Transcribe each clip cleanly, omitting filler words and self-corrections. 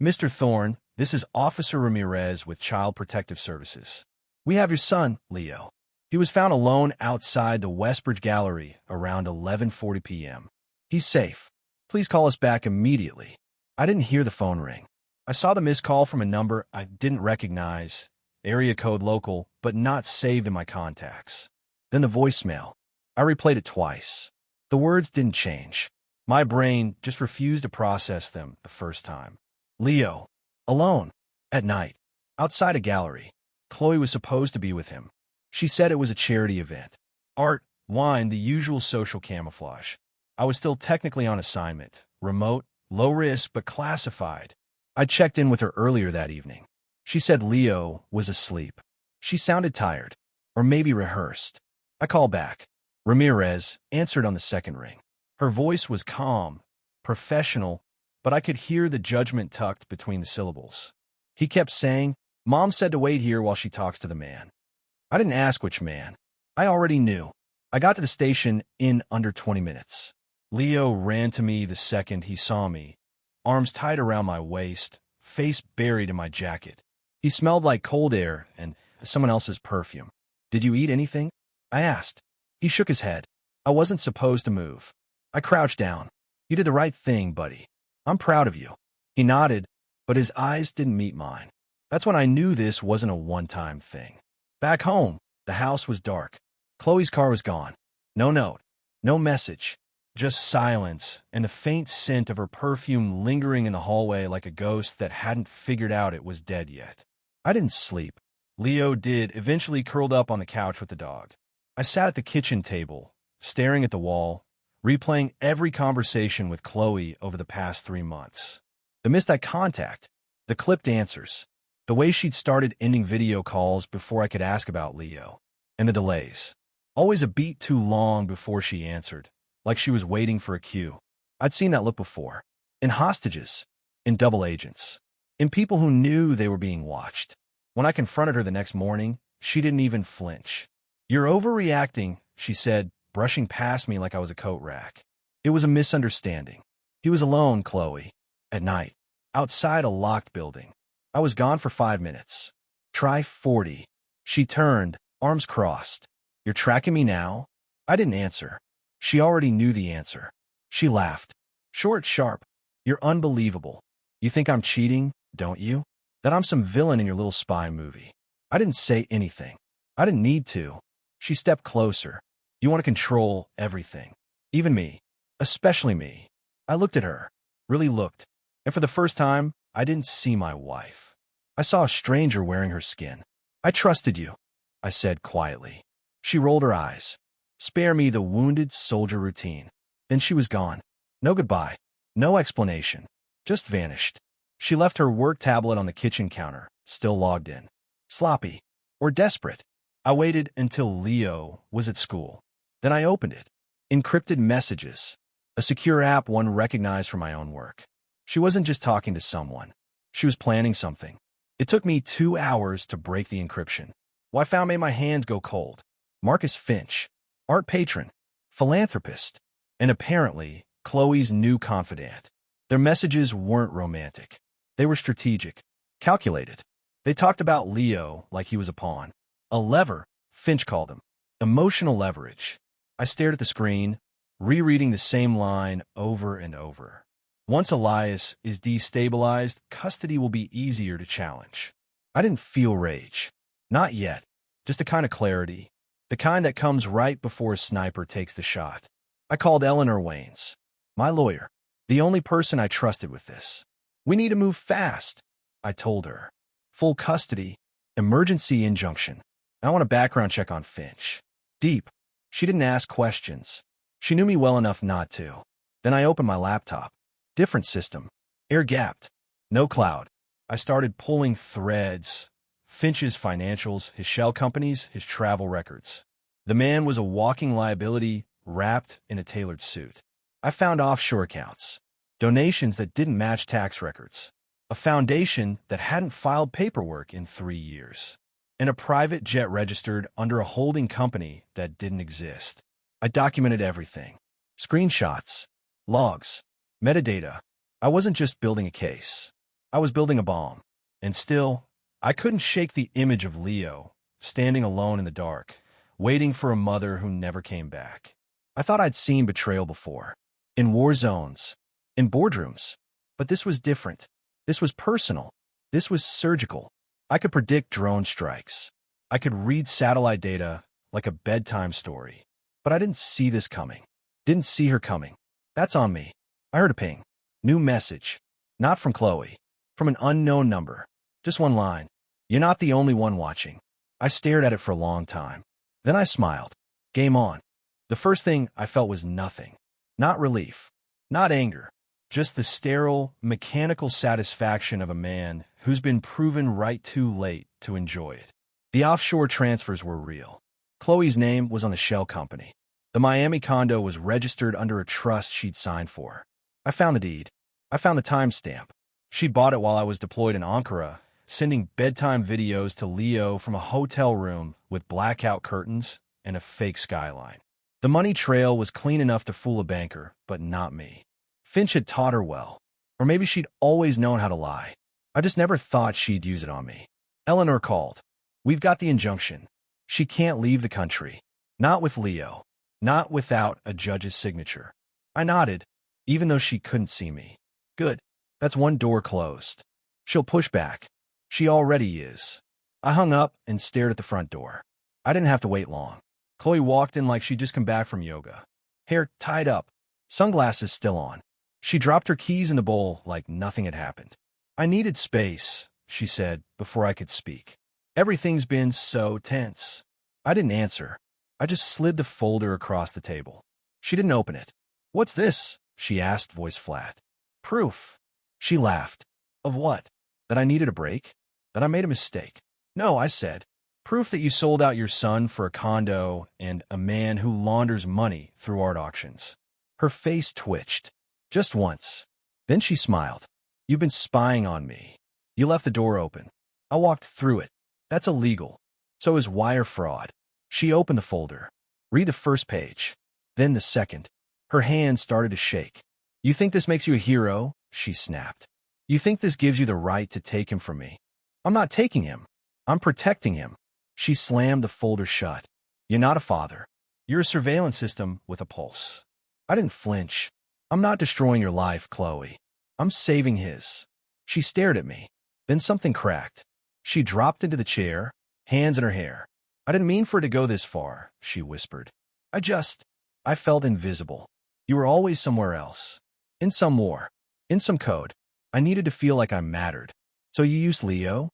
Mr. Thorne, this is Officer Ramirez with Child Protective Services. We have your son, Leo. He was found alone outside the Westbridge Gallery around 11:40 p.m. He's safe. Please call us back immediately. I didn't hear the phone ring. I saw the missed call from a number I didn't recognize, area code local, but not saved in my contacts. Then the voicemail. I replayed it twice. The words didn't change. My brain just refused to process them the first time. Leo. Alone. At night. Outside a gallery. Chloe was supposed to be with him. She said it was a charity event. Art, wine, the usual social camouflage. I was still technically on assignment. Remote, low risk, but classified. I checked in with her earlier that evening. She said Leo was asleep. She sounded tired. Or maybe rehearsed. I called back. Ramirez answered on the second ring. Her voice was calm, professional, but I could hear the judgment tucked between the syllables. He kept saying, Mom said to wait here while she talks to the man. I didn't ask which man. I already knew. I got to the station in under 20 minutes. Leo ran to me the second he saw me, arms tied around my waist, face buried in my jacket. He smelled like cold air and someone else's perfume. Did you eat anything? I asked. He shook his head. I wasn't supposed to move. I crouched down. You did the right thing, buddy. I'm proud of you. He nodded, but his eyes didn't meet mine. That's when I knew this wasn't a one-time thing. Back home, the house was dark. Chloe's car was gone. No note, no message, just silence and the faint scent of her perfume lingering in the hallway like a ghost that hadn't figured out it was dead yet. I didn't sleep. Leo did, eventually curled up on the couch with the dog. I sat at the kitchen table, staring at the wall, replaying every conversation with Chloe over the past 3 months. The missed eye contact, the clipped answers, the way she'd started ending video calls before I could ask about Leo, and the delays. Always a beat too long before she answered, like she was waiting for a cue. I'd seen that look before. In hostages, in double agents, in people who knew they were being watched. When I confronted her the next morning, she didn't even flinch. You're overreacting, she said, brushing past me like I was a coat rack. It was a misunderstanding. He was alone, Chloe. At night. Outside a locked building. I was gone for 5 minutes. Try 40. She turned, arms crossed. You're tracking me now? I didn't answer. She already knew the answer. She laughed. Short, sharp. You're unbelievable. You think I'm cheating, don't you? That I'm some villain in your little spy movie. I didn't say anything. I didn't need to. She stepped closer. You want to control everything. Even me. Especially me. I looked at her. Really looked. And for the first time, I didn't see my wife. I saw a stranger wearing her skin. I trusted you, I said quietly. She rolled her eyes. Spare me the wounded soldier routine. Then she was gone. No goodbye. No explanation. Just vanished. She left her work tablet on the kitchen counter, still logged in. Sloppy. Or desperate. I waited until Leo was at school. Then I opened it. Encrypted messages. A secure app one recognized from my own work. She wasn't just talking to someone. She was planning something. It took me 2 hours to break the encryption. What I found made my hands go cold. Marcus Finch. Art patron. Philanthropist. And apparently, Chloe's new confidant. Their messages weren't romantic. They were strategic. Calculated. They talked about Leo like he was a pawn. A lever, Finch called him. Emotional leverage. I stared at the screen, rereading the same line over and over. Once Elias is destabilized, custody will be easier to challenge. I didn't feel rage. Not yet. Just a kind of clarity. The kind that comes right before a sniper takes the shot. I called Eleanor Waynes, my lawyer, the only person I trusted with this. We need to move fast, I told her. Full custody, emergency injunction. I want a background check on Finch. Deep. She didn't ask questions. She knew me well enough not to. Then I opened my laptop. Different system. Air-gapped. No cloud. I started pulling threads. Finch's financials, his shell companies, his travel records. The man was a walking liability wrapped in a tailored suit. I found offshore accounts. Donations that didn't match tax records. A foundation that hadn't filed paperwork in 3 years. And a private jet registered under a holding company that didn't exist. I documented everything. Screenshots. Logs. Metadata. I wasn't just building a case. I was building a bomb. And still, I couldn't shake the image of Leo, standing alone in the dark, waiting for a mother who never came back. I thought I'd seen betrayal before, in war zones, in boardrooms. But this was different. This was personal. This was surgical. I could predict drone strikes. I could read satellite data like a bedtime story. But I didn't see this coming. Didn't see her coming. That's on me. I heard a ping. New message. Not from Chloe. From an unknown number. Just one line. You're not the only one watching. I stared at it for a long time. Then I smiled. Game on. The first thing I felt was nothing. Not relief. Not anger. Just the sterile, mechanical satisfaction of a man who's been proven right too late to enjoy it. The offshore transfers were real. Chloe's name was on the shell company. The Miami condo was registered under a trust she'd signed for. I found the deed. I found the timestamp. She bought it while I was deployed in Ankara, sending bedtime videos to Leo from a hotel room with blackout curtains and a fake skyline. The money trail was clean enough to fool a banker, but not me. Finch had taught her well. Or maybe she'd always known how to lie. I just never thought she'd use it on me. Eleanor called. We've got the injunction. She can't leave the country. Not with Leo. Not without a judge's signature. I nodded, even though she couldn't see me. Good. That's one door closed. She'll push back. She already is. I hung up and stared at the front door. I didn't have to wait long. Chloe walked in like she'd just come back from yoga. Hair tied up. Sunglasses still on. She dropped her keys in the bowl like nothing had happened. I needed space, she said, before I could speak. Everything's been so tense. I didn't answer. I just slid the folder across the table. She didn't open it. What's this? She asked, voice flat. Proof. She laughed. Of what? That I needed a break? That I made a mistake? No, I said. Proof that you sold out your son for a condo and a man who launders money through art auctions. Her face twitched. Just once. Then she smiled. You've been spying on me. You left the door open. I walked through it. That's illegal. So is wire fraud. She opened the folder. Read the first page. Then the second. Her hand started to shake. You think this makes you a hero? She snapped. You think this gives you the right to take him from me? I'm not taking him. I'm protecting him. She slammed the folder shut. You're not a father. You're a surveillance system with a pulse. I didn't flinch. I'm not destroying your life, Chloe. I'm saving his. She stared at me. Then something cracked. She dropped into the chair, hands in her hair. I didn't mean for it to go this far, she whispered. I felt invisible. You were always somewhere else. In some war. In some code. I needed to feel like I mattered. So you used Leo?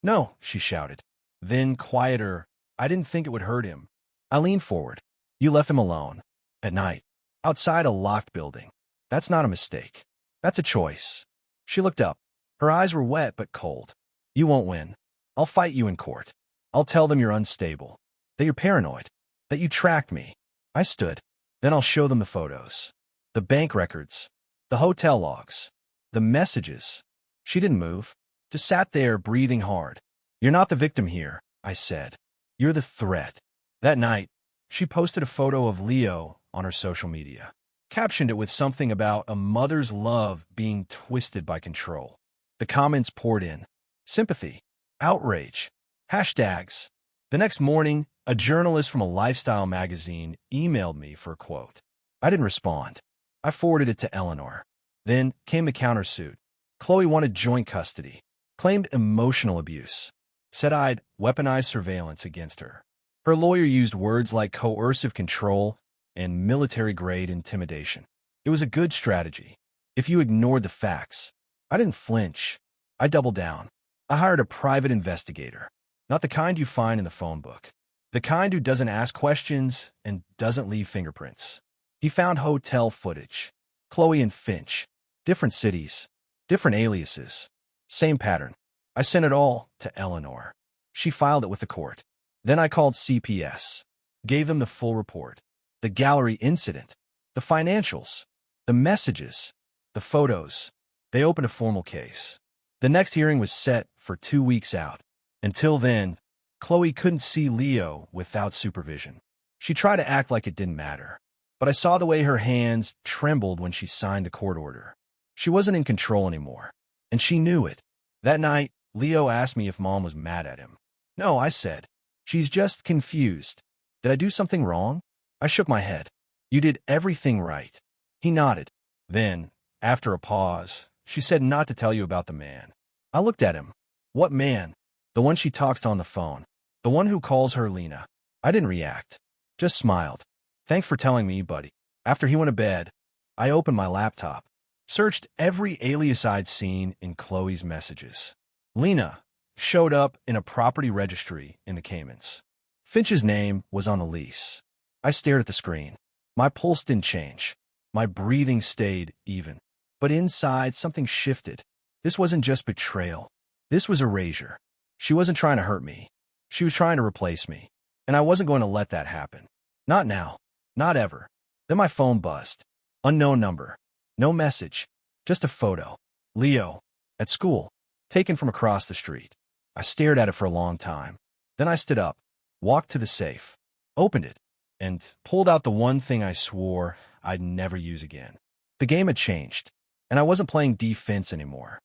No, she shouted. Then, quieter, I didn't think it would hurt him. I leaned forward. You left him alone. At night. Outside a locked building. That's not a mistake. That's a choice. She looked up. Her eyes were wet but cold. You won't win. I'll fight you in court. I'll tell them you're unstable. That you're paranoid. That you tracked me. I stood. Then I'll show them the photos. The bank records. The hotel logs. The messages. She didn't move. Just sat there, breathing hard. You're not the victim here, I said. You're the threat. That night, she posted a photo of Leo on her social media. Captioned it with something about a mother's love being twisted by control. The comments poured in. Sympathy. Outrage. Hashtags. The next morning, a journalist from a lifestyle magazine emailed me for a quote. I didn't respond. I forwarded it to Eleanor. Then came the countersuit. Chloe wanted joint custody. Claimed emotional abuse. Said I'd weaponized surveillance against her. Her lawyer used words like coercive control and military-grade intimidation. It was a good strategy. If you ignored the facts. I didn't flinch. I doubled down. I hired a private investigator. Not the kind you find in the phone book. The kind who doesn't ask questions and doesn't leave fingerprints. He found hotel footage. Chloe and Finch. Different cities. Different aliases. Same pattern. I sent it all to Eleanor. She filed it with the court. Then I called CPS. Gave them the full report. The gallery incident. The financials. The messages. The photos. They opened a formal case. The next hearing was set for 2 weeks out. Until then, Chloe couldn't see Leo without supervision. She tried to act like it didn't matter. But I saw the way her hands trembled when she signed the court order. She wasn't in control anymore. And she knew it. That night, Leo asked me if Mom was mad at him. No, I said. She's just confused. Did I do something wrong? I shook my head. You did everything right. He nodded. Then, after a pause, she said not to tell you about the man. I looked at him. What man? The one she talks to on the phone. The one who calls her Lena. I didn't react. Just smiled. Thanks for telling me, buddy. After he went to bed, I opened my laptop. Searched every alias I'd seen in Chloe's messages. Lena showed up in a property registry in the Caymans. Finch's name was on the lease. I stared at the screen. My pulse didn't change. My breathing stayed even. But inside, something shifted. This wasn't just betrayal. This was erasure. She wasn't trying to hurt me. She was trying to replace me. And I wasn't going to let that happen. Not now. Not ever. Then my phone buzzed. Unknown number. No message. Just a photo. Leo. At school. Taken from across the street. I stared at it for a long time. Then I stood up, walked to the safe, opened it, and pulled out the one thing I swore I'd never use again. The game had changed, and I wasn't playing defense anymore.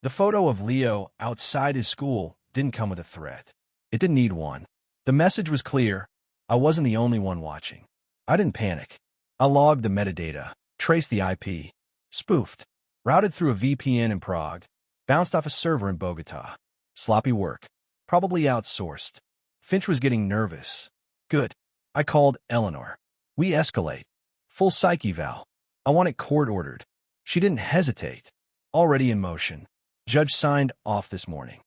The photo of Leo outside his school didn't come with a threat. It didn't need one. The message was clear. I wasn't the only one watching. I didn't panic. I logged the metadata, traced the IP, spoofed, routed through a VPN in Prague, bounced off a server in Bogota. Sloppy work. Probably outsourced. Finch was getting nervous. Good. I called Eleanor. We escalate. Full psych eval. I want it court-ordered. She didn't hesitate. Already in motion. Judge signed off this morning.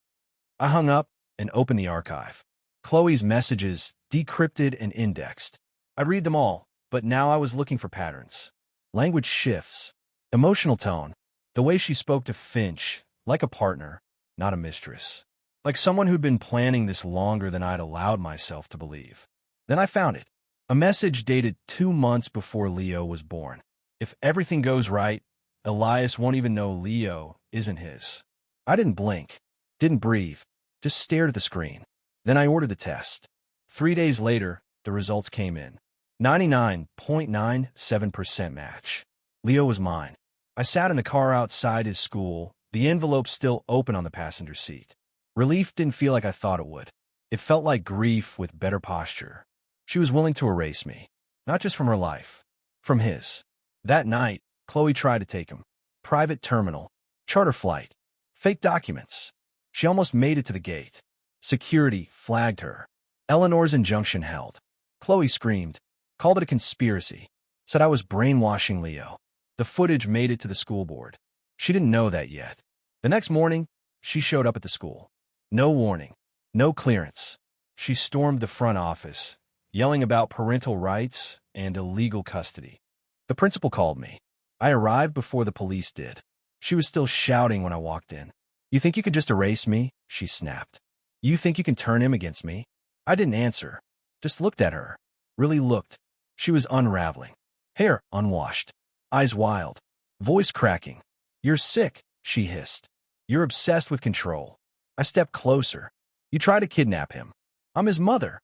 I hung up and opened the archive. Chloe's messages, decrypted and indexed. I'd read them all, but now I was looking for patterns. Language shifts. Emotional tone. The way she spoke to Finch, like a partner, not a mistress. Like someone who'd been planning this longer than I'd allowed myself to believe. Then I found it. A message dated 2 months before Leo was born. If everything goes right, Elias won't even know Leo isn't his. I didn't blink, didn't breathe, just stared at the screen. Then I ordered the test. 3 days later, the results came in. 99.97% match. Leo was mine. I sat in the car outside his school, the envelope still open on the passenger seat. Relief didn't feel like I thought it would. It felt like grief with better posture. She was willing to erase me, not just from her life, from his. That night, Chloe tried to take him. Private terminal, charter flight, fake documents. She almost made it to the gate. Security flagged her. Eleanor's injunction held. Chloe screamed, called it a conspiracy, said I was brainwashing Leo. The footage made it to the school board. She didn't know that yet. The next morning, she showed up at the school. No warning, no clearance. She stormed the front office, yelling about parental rights and illegal custody. The principal called me. I arrived before the police did. She was still shouting when I walked in. You think you could just erase me? She snapped. You think you can turn him against me? I didn't answer, just looked at her. Really looked. She was unraveling. Hair unwashed. Eyes wild. Voice cracking. You're sick, she hissed. You're obsessed with control. I stepped closer. You try to kidnap him. I'm his mother.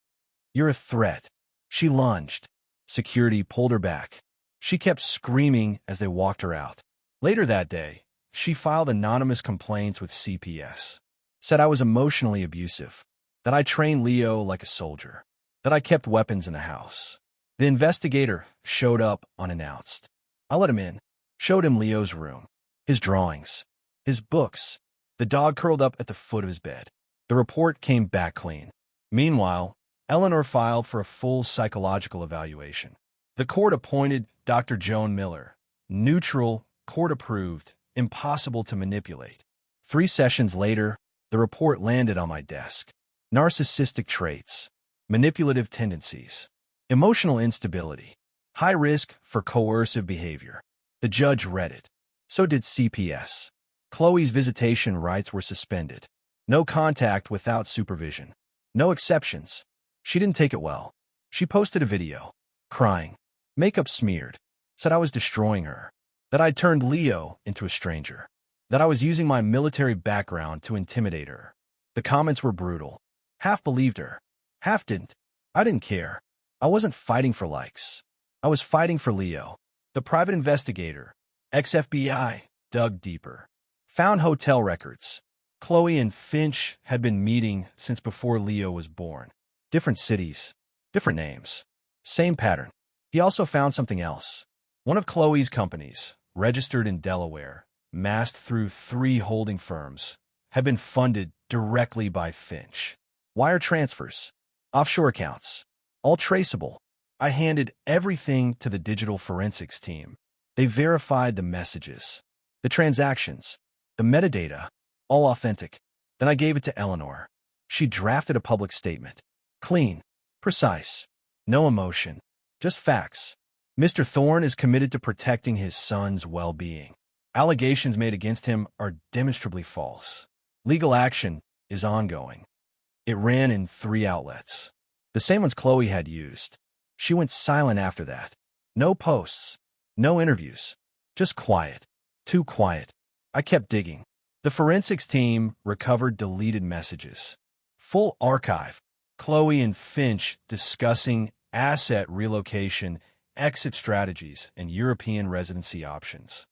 You're a threat. She lunged. Security pulled her back. She kept screaming as they walked her out. Later that day, she filed anonymous complaints with CPS. Said I was emotionally abusive. That I trained Leo like a soldier. That I kept weapons in the house. The investigator showed up unannounced. I let him in. Showed him Leo's room. His drawings. His books. The dog curled up at the foot of his bed. The report came back clean. Meanwhile, Eleanor filed for a full psychological evaluation. The court appointed Dr. Joan Miller. Neutral, court-approved, impossible to manipulate. 3 sessions later, the report landed on my desk. Narcissistic traits. Manipulative tendencies. Emotional instability. High risk for coercive behavior. The judge read it. So did CPS. Chloe's visitation rights were suspended. No contact without supervision. No exceptions. She didn't take it well. She posted a video, crying, makeup smeared, said I was destroying her, that I'd turned Leo into a stranger, that I was using my military background to intimidate her. The comments were brutal. Half believed her, half didn't. I didn't care. I wasn't fighting for likes. I was fighting for Leo. The private investigator, ex-FBI, dug deeper. Found hotel records, Chloe and Finch had been meeting since before Leo was born. Different cities, different names, same pattern. He also found something else. One of Chloe's companies, registered in Delaware, massed through 3 holding firms, had been funded directly by Finch. Wire transfers, offshore accounts, all traceable. I handed everything to the digital forensics team. They verified the messages, the transactions, the metadata, all authentic. Then I gave it to Eleanor. She drafted a public statement. Clean, precise, no emotion, just facts. Mr. Thorne is committed to protecting his son's well-being. Allegations made against him are demonstrably false. Legal action is ongoing. It ran in 3 outlets. The same ones Chloe had used. She went silent after that. No posts, no interviews, just quiet. Too quiet. I kept digging. The forensics team recovered deleted messages. Full archive. Chloe and Finch discussing asset relocation, exit strategies, and European residency options.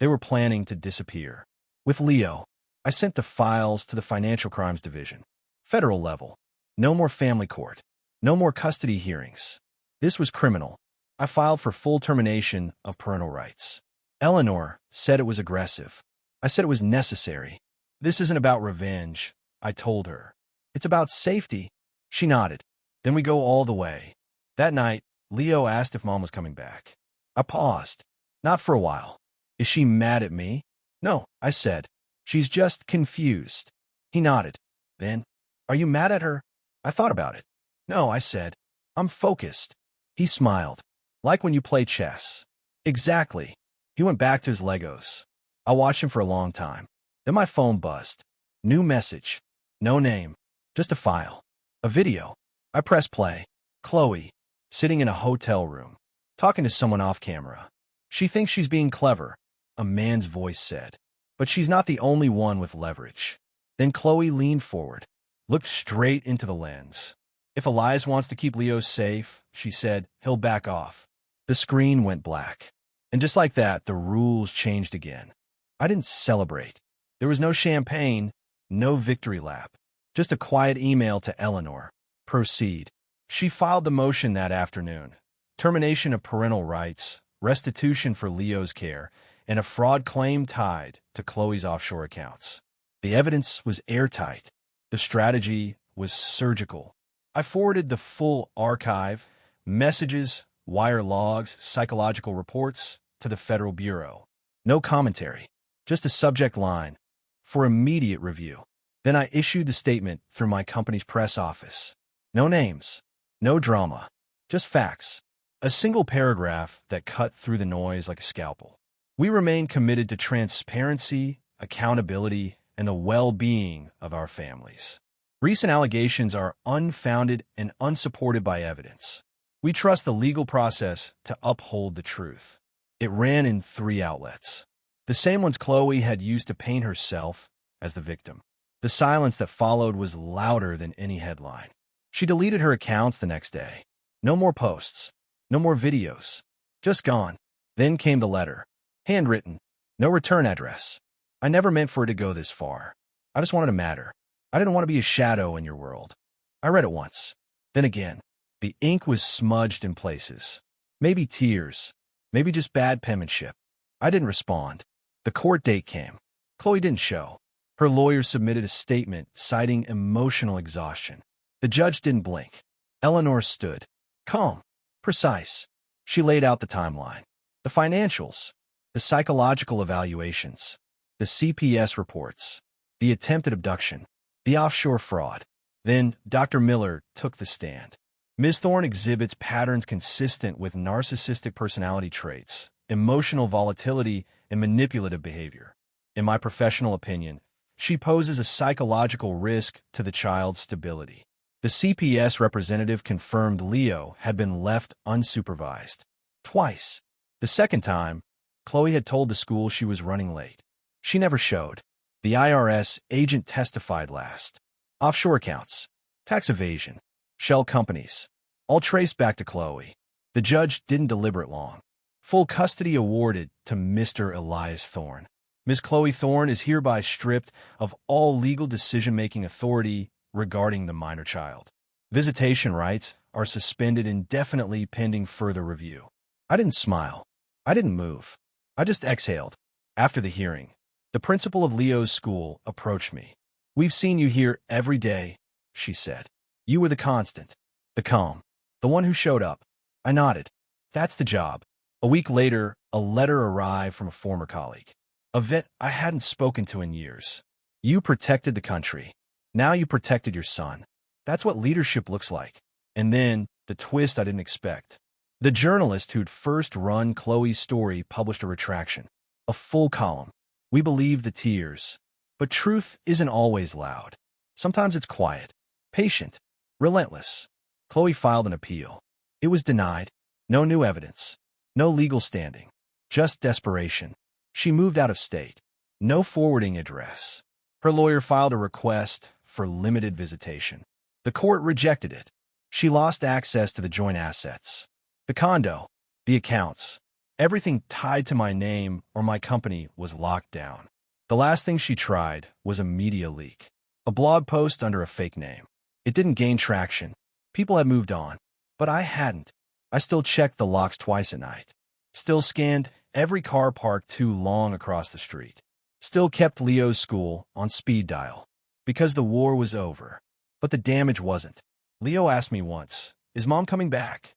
They were planning to disappear. With Leo, I sent the files to the Financial Crimes Division. Federal level. No more family court. No more custody hearings. This was criminal. I filed for full termination of parental rights. Eleanor said it was aggressive. I said it was necessary. This isn't about revenge, I told her. It's about safety. She nodded. Then we go all the way. That night, Leo asked if Mom was coming back. I paused. Not for a while. Is she mad at me? No, I said. She's just confused. He nodded. Then, are you mad at her? I thought about it. No, I said. I'm focused. He smiled. Like when you play chess. Exactly. He went back to his Legos. I watched him for a long time. Then my phone buzzed. New message. No name. Just a file. A video. I pressed play. Chloe, sitting in a hotel room, talking to someone off camera. She thinks she's being clever, a man's voice said. But she's not the only one with leverage. Then Chloe leaned forward, looked straight into the lens. If Elias wants to keep Leo safe, she said, he'll back off. The screen went black. And just like that, the rules changed again. I didn't celebrate. There was no champagne, no victory lap. Just a quiet email to Eleanor. Proceed. She filed the motion that afternoon. Termination of parental rights, restitution for Leo's care, and a fraud claim tied to Chloe's offshore accounts. The evidence was airtight. The strategy was surgical. I forwarded the full archive, messages, wire logs, psychological reports, to the Federal Bureau. No commentary, just a subject line, for immediate review. Then I issued the statement through my company's press office. No names, no drama, just facts. A single paragraph that cut through the noise like a scalpel. We remain committed to transparency, accountability, and the well-being of our families. Recent allegations are unfounded and unsupported by evidence. We trust the legal process to uphold the truth. It ran in 3 outlets. The same ones Chloe had used to paint herself as the victim. The silence that followed was louder than any headline. She deleted her accounts the next day. No more posts. No more videos. Just gone. Then came the letter. Handwritten. No return address. I never meant for it to go this far. I just wanted to matter. I didn't want to be a shadow in your world. I read it once. Then again. The ink was smudged in places. Maybe tears. Maybe just bad penmanship. I didn't respond. The court date came. Chloe didn't show. Her lawyer submitted a statement citing emotional exhaustion. The judge didn't blink. Eleanor stood. Calm. Precise. She laid out the timeline. The financials. The psychological evaluations. The CPS reports. The attempted abduction. The offshore fraud. Then Dr. Miller took the stand. Ms. Thorne exhibits patterns consistent with narcissistic personality traits, emotional volatility, and manipulative behavior. In my professional opinion, she poses a psychological risk to the child's stability. The CPS representative confirmed Leo had been left unsupervised. Twice. The second time, Chloe had told the school she was running late. She never showed. The IRS agent testified last. Offshore accounts, tax evasion, shell companies, all traced back to Chloe. The judge didn't deliberate long. Full custody awarded to Mr. Elias Thorne. Ms. Chloe Thorne is hereby stripped of all legal decision-making authority regarding the minor child. Visitation rights are suspended indefinitely pending further review. I didn't smile. I didn't move. I just exhaled. After the hearing, the principal of Leo's school approached me. "We've seen you here every day," she said. "You were the constant, the calm, the one who showed up." I nodded. "That's the job." A week later, a letter arrived from a former colleague, a vet I hadn't spoken to in years. "You protected the country. Now you protected your son. That's what leadership looks like." And then, the twist I didn't expect. The journalist who'd first run Chloe's story published a retraction. A full column. "We believe the tears. But truth isn't always loud. Sometimes it's quiet, patient, relentless." Chloe filed an appeal. It was denied. No new evidence. No legal standing. Just desperation. She moved out of state. No forwarding address. Her lawyer filed a request for limited visitation. The court rejected it. She lost access to the joint assets. The condo, the accounts, everything tied to my name or my company was locked down. The last thing she tried was a media leak. A blog post under a fake name. It didn't gain traction. People had moved on. But I hadn't. I still checked the locks twice a night. Still scanned every car parked too long across the street. Still kept Leo's school on speed dial. Because the war was over. But the damage wasn't. Leo asked me once, "Is Mom coming back?"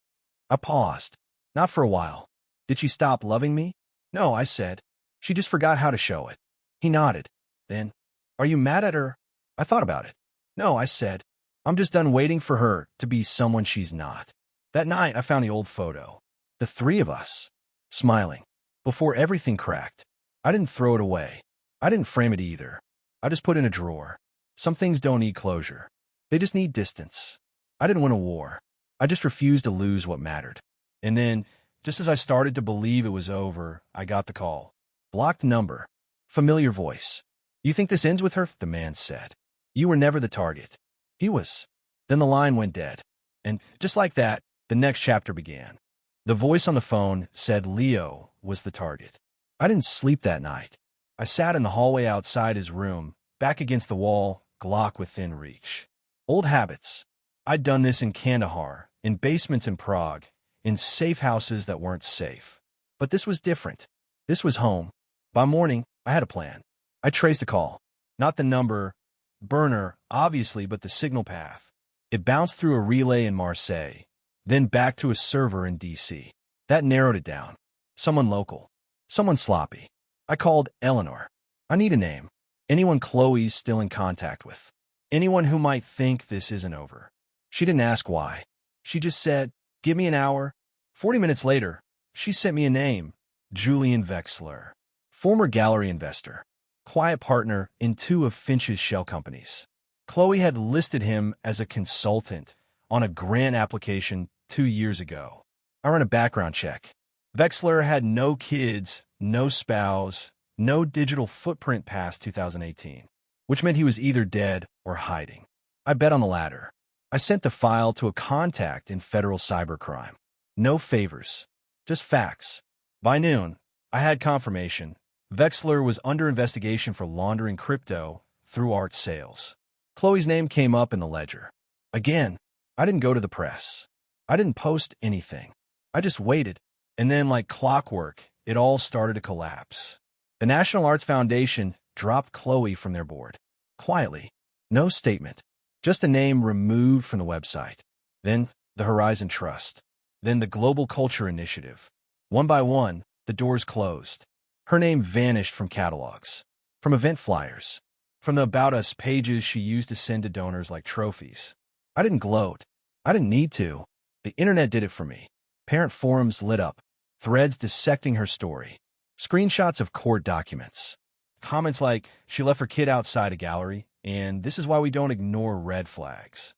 I paused. "Not for a while." "Did she stop loving me?" "No," I said. "She just forgot how to show it." He nodded. Then, "Are you mad at her?" I thought about it. "No," I said. "I'm just done waiting for her to be someone she's not." That night, I found the old photo. The three of us, smiling, before everything cracked. I didn't throw it away. I didn't frame it either. I just put it in a drawer. Some things don't need closure. They just need distance. I didn't win a war. I just refused to lose what mattered. And then, just as I started to believe it was over, I got the call. Blocked number. Familiar voice. "You think this ends with her?" the man said. "You were never the target." He was. Then the line went dead. And just like that, the next chapter began. The voice on the phone said Leo was the target. I didn't sleep that night. I sat in the hallway outside his room, back against the wall, Glock within reach. Old habits. I'd done this in Kandahar, in basements in Prague, in safe houses that weren't safe. But this was different. This was home. By morning, I had a plan. I traced the call. Not the number, burner, obviously, but the signal path. It bounced through a relay in Marseille, then back to a server in D.C. That narrowed it down. Someone local. Someone sloppy. I called Eleanor. I need a name. Anyone Chloe's still in contact with. Anyone who might think this isn't over. She didn't ask why. She just said, "Give me an hour." 40 minutes later, she sent me a name. Julian Wexler. Former gallery investor. Quiet partner in 2 of Finch's shell companies. Chloe had listed him as a consultant on a grant application 2 years ago. I ran a background check. Wexler had no kids, no spouse, no digital footprint past 2018, which meant he was either dead or hiding. I bet on the latter. I sent the file to a contact in federal cybercrime. No favors, just facts. By noon, I had confirmation. Wexler was under investigation for laundering crypto through art sales. Chloe's name came up in the ledger. Again, I didn't go to the press. I didn't post anything. I just waited. And then, like clockwork, it all started to collapse. The National Arts Foundation dropped Chloe from their board. Quietly. No statement. Just a name removed from the website. Then, the Horizon Trust. Then, the Global Culture Initiative. One by one, the doors closed. Her name vanished from catalogs, from event flyers, from the About Us pages she used to send to donors like trophies. I didn't gloat. I didn't need to. The internet did it for me. Parent forums lit up, threads dissecting her story, screenshots of court documents, comments like, "She left her kid outside a gallery, and this is why we don't ignore red flags."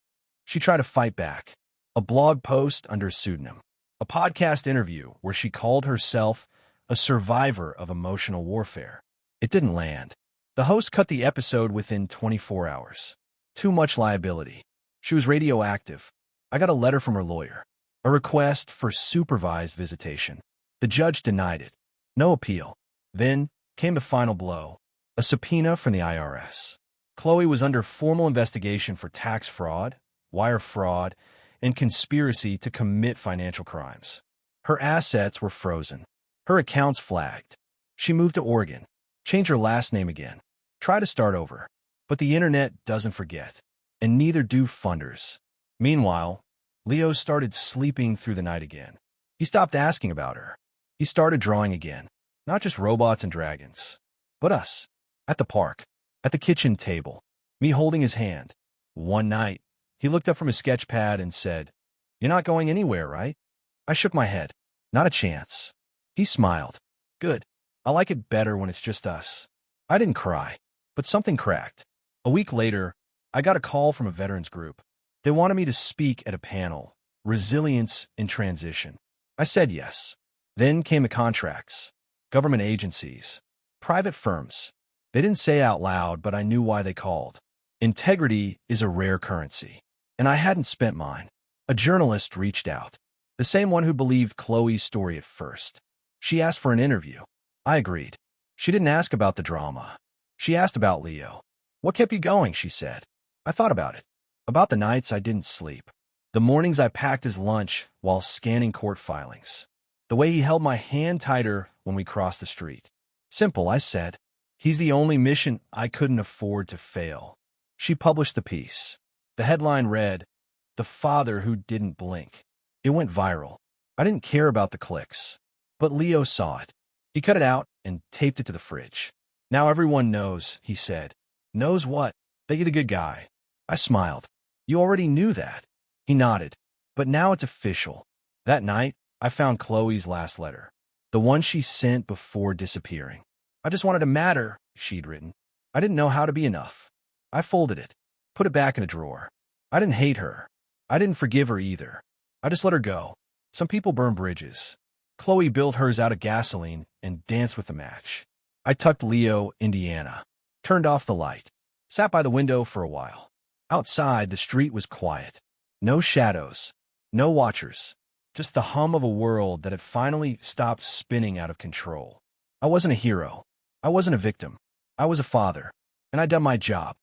She tried to fight back. A blog post under a pseudonym. A podcast interview where she called herself a survivor of emotional warfare. It didn't land. The host cut the episode within 24 hours. Too much liability. She was radioactive. I got a letter from her lawyer. A request for supervised visitation. The judge denied it. No appeal. Then, came the final blow, a subpoena from the IRS. Chloe was under formal investigation for tax fraud, wire fraud, and conspiracy to commit financial crimes. Her assets were frozen. Her accounts flagged. She moved to Oregon, changed her last name again, tried to start over. But the internet doesn't forget, and neither do funders. Meanwhile, Leo started sleeping through the night again. He stopped asking about her. He started drawing again, not just robots and dragons, but us, at the park, at the kitchen table, me holding his hand. One night, he looked up from his sketch pad and said, "You're not going anywhere, right?" I shook my head. Not a chance. He smiled. Good. I like it better when it's just us. I didn't cry, but something cracked. A week later, I got a call from a veterans group. They wanted me to speak at a panel, Resilience in Transition. I said yes. Then came the contracts, government agencies, private firms. They didn't say out loud, but I knew why they called. Integrity is a rare currency, and I hadn't spent mine. A journalist reached out, the same one who believed Chloe's story at first. She asked for an interview. I agreed. She didn't ask about the drama. She asked about Leo. What kept you going, she said. I thought about it. About the nights I didn't sleep. The mornings I packed his lunch while scanning court filings. The way he held my hand tighter when we crossed the street. Simple, I said. He's the only mission I couldn't afford to fail. She published the piece. The headline read, "The Father Who Didn't Blink." It went viral. I didn't care about the clicks. But Leo saw it. He cut it out and taped it to the fridge. Now everyone knows, he said. Knows what? That you're the good guy. I smiled. You already knew that. He nodded. But now it's official. That night, I found Chloe's last letter. The one she sent before disappearing. I just wanted to matter, she'd written. I didn't know how to be enough. I folded it, put it back in a drawer. I didn't hate her. I didn't forgive her either. I just let her go. Some people burn bridges. Chloe built hers out of gasoline and danced with the match. I tucked Leo, Indiana, turned off the light, sat by the window for a while. Outside, the street was quiet. No shadows, no watchers, just the hum of a world that had finally stopped spinning out of control. I wasn't a hero. I wasn't a victim. I was a father, and I'd done my job.